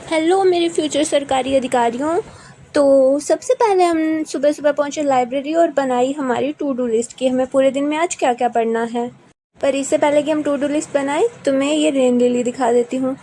Hello मेरे future सरकारी अधिकारियों। तो सबसे पहले हम सुबह सुबह पहुंचे लाइब्रेरी और बनाई हमारी टू डू लिस्ट कि हमें पूरे दिन में आज क्या क्या पढ़ना है। पर इससे पहले कि हम टू डू लिस्ट बनाए तो मैं ये रेन लिली दिखा देती हूँ।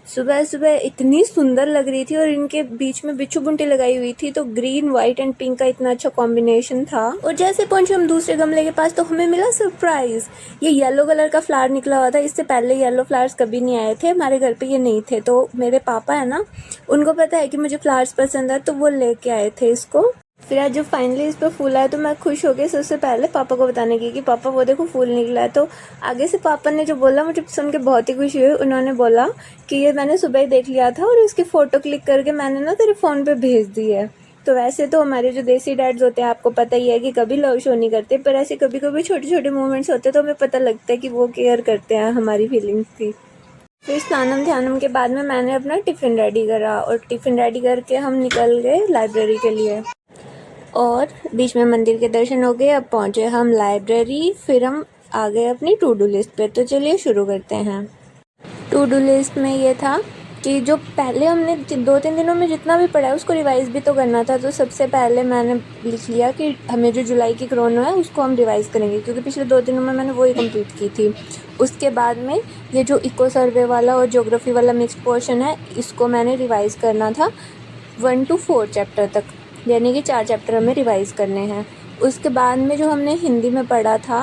सुबह सुबह इतनी सुंदर लग रही थी और इनके बीच में बिच्छू बुंटी लगाई हुई थी, तो ग्रीन वाइट एंड पिंक का इतना अच्छा कॉम्बिनेशन था। और जैसे पहुंचे हम दूसरे गमले के पास तो हमें मिला सरप्राइज, ये येलो कलर का फ्लावर निकला हुआ था। इससे पहले येलो फ्लावर्स कभी नहीं आए थे हमारे घर पे, ये नहीं थे। तो मेरे पापा है ना, उनको पता है कि मुझे फ्लावर्स पसंद है, तो वो लेके आए थे इसको। फिर आज जब फाइनली इस पर फूल आया तो मैं खुश हो गई। सबसे पहले पापा को बताने की कि पापा वो देखो फूल निकला है। तो आगे से पापा ने जो बोला मुझे सुन के बहुत ही खुशी हुई। उन्होंने बोला कि ये मैंने सुबह ही देख लिया था और इसकी फ़ोटो क्लिक करके मैंने ना तेरे फ़ोन पे भेज दी है। तो वैसे तो हमारे जो देसी डैड्स होते हैं आपको पता ही है कि कभी लव शो नहीं करते, पर ऐसे कभी कभी छोटे छोटे मोमेंट्स होते हैं तो हमें पता लगता है कि वो केयर करते हैं हमारी फीलिंग्स की। फिर स्नानम ध्यानम के बाद में मैंने अपना टिफ़िन रेडी करा और टिफ़िन रेडी करके हम निकल गए लाइब्रेरी के लिए। और बीच में मंदिर के दर्शन हो गए। अब पहुंचे हम लाइब्रेरी, फिर हम आ गए अपनी टू डू लिस्ट पे। तो चलिए शुरू करते हैं। टू डू लिस्ट में ये था कि जो पहले हमने 2-3 दिनों में जितना भी पढ़ा है उसको रिवाइज़ भी तो करना था। तो सबसे पहले मैंने लिख लिया कि हमें जो जुलाई की क्रोनो है उसको हम रिवाइज़ करेंगे, क्योंकि पिछले 2 दिनों में मैंने वही कंप्लीट की थी। उसके बाद में ये जो इको सर्वे वाला और ज्योग्राफी वाला मिक्स पोर्शन है इसको मैंने रिवाइज़ करना था 1 to 4 चैप्टर तक, यानी कि 4 चैप्टर हमें रिवाइज़ करने हैं। उसके बाद में जो हमने हिंदी में पढ़ा था,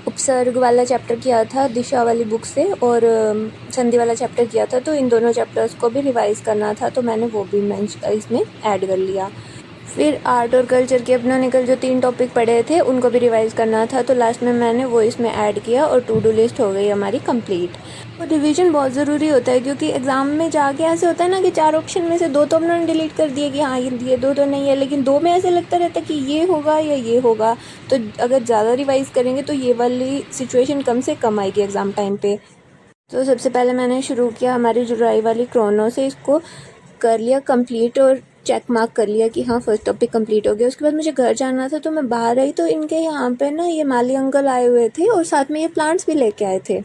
उपसर्ग वाला चैप्टर किया था दिशा वाली बुक से, और संधि वाला चैप्टर किया था। तो इन दोनों चैप्टर्स को भी रिवाइज़ करना था, तो मैंने वो भी इसमें ऐड कर लिया। फिर आर्ट और कल्चर के एकोनॉमिकल जो 3 टॉपिक पढ़े थे उनको भी रिवाइज़ करना था, तो लास्ट में मैंने वो इसमें ऐड किया और टू डू लिस्ट हो गई हमारी कंप्लीट। और रिवीजन बहुत ज़रूरी होता है, क्योंकि एग्ज़ाम में जाके ऐसे होता है ना कि 4 ऑप्शन में से 2 तो हमने डिलीट कर दिए कि हाँ ये 2 तो नहीं है, लेकिन 2 में ऐसे लगता रहता है कि ये होगा या ये होगा। तो अगर ज़्यादा रिवाइज़ करेंगे तो ये वाली सिचुएशन कम से कम आएगी एग्ज़ाम टाइम पे। तो सबसे पहले मैंने शुरू किया हमारी जुलाई वाली क्रोनो से, इसको कर लिया कंप्लीट और चेक मार्क कर लिया कि हाँ फर्स्ट टॉपिक कंप्लीट हो गया। उसके बाद मुझे घर जाना था, तो मैं बाहर आई तो इनके यहाँ पे ना ये माली अंकल आए हुए थे और साथ में ये प्लांट्स भी लेके आए थे।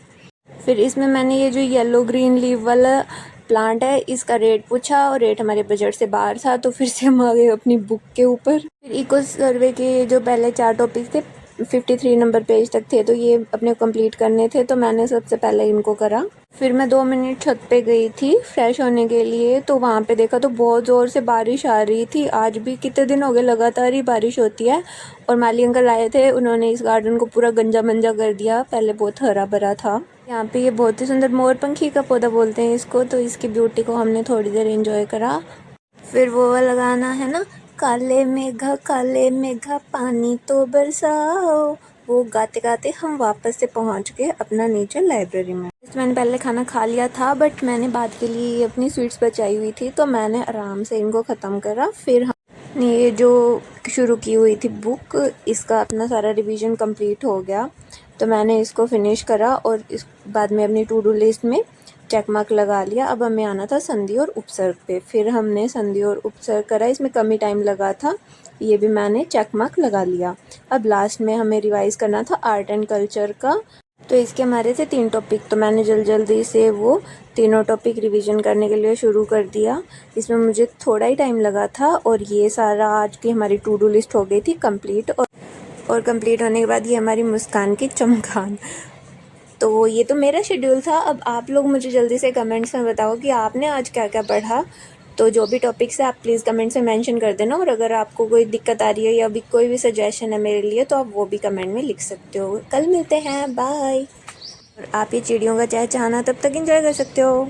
फिर इसमें मैंने ये जो येलो ग्रीन लीव वाला प्लांट है इसका रेट पूछा और रेट हमारे बजट से बाहर था, तो फिर से हम आ गए अपनी बुक के ऊपर। फिर इको सर्वे के जो पहले 4 टॉपिक थे 53 नंबर पेज तक थे, तो ये अपने कंप्लीट करने थे, तो मैंने सबसे पहले इनको करा। फिर मैं 2 मिनट छत पे गई थी फ्रेश होने के लिए, तो वहाँ पे देखा तो बहुत ज़ोर से बारिश आ रही थी। आज भी कितने दिन हो गए लगातार ही बारिश होती है। और माली अंकल आए थे, उन्होंने इस गार्डन को पूरा गंजा मंजा कर दिया। पहले बहुत हरा भरा था। यहाँ पे ये बहुत ही सुंदर मोरपंखी का पौधा बोलते हैं इसको, तो इसकी ब्यूटी को हमने थोड़ी देर एंजॉय करा। फिर वो वाला गाना है ना, काले मेघा पानी तो बरसाओ, वो गाते गाते हम वापस से पहुँच गए अपना नीचे लाइब्रेरी में। मैंने पहले खाना खा लिया था, बट मैंने बाद के लिए अपनी स्वीट्स बचाई हुई थी, तो मैंने आराम से इनको ख़त्म करा। फिर ये जो शुरू की हुई थी बुक, इसका अपना सारा रिवीजन कंप्लीट हो गया, तो मैंने इसको फिनिश करा और इस बाद में अपनी टू डू लिस्ट में चेक मार्क लगा लिया। अब हमें आना था संधि और उपसर्ग पे, फिर हमने संधि और उपसर्ग करा, इसमें कम ही टाइम लगा था, ये भी मैंने चेक मार्क लगा लिया। अब लास्ट में हमें रिवाइज़ करना था आर्ट एंड कल्चर का, तो इसके हमारे थे 3 टॉपिक, तो मैंने जल्दी से वो तीनों टॉपिक रिवीजन करने के लिए शुरू कर दिया। इसमें मुझे थोड़ा ही टाइम लगा था और ये सारा आज की हमारी टू डू लिस्ट हो गई थी कंप्लीट। और कंप्लीट होने के बाद ये हमारी मुस्कान की चमकान। तो ये तो मेरा शेड्यूल था। अब आप लोग मुझे जल्दी से कमेंट्स में बताओ कि आपने आज क्या क्या पढ़ा। तो जो भी टॉपिक्स है आप प्लीज़ कमेंट्स में मेंशन कर देना, और अगर आपको कोई दिक्कत आ रही है या भी कोई भी सजेशन है मेरे लिए तो आप वो भी कमेंट में लिख सकते हो। कल मिलते हैं, बाय। और आप ये चिड़ियों का चहचहाना तब तक एंजॉय कर सकते हो।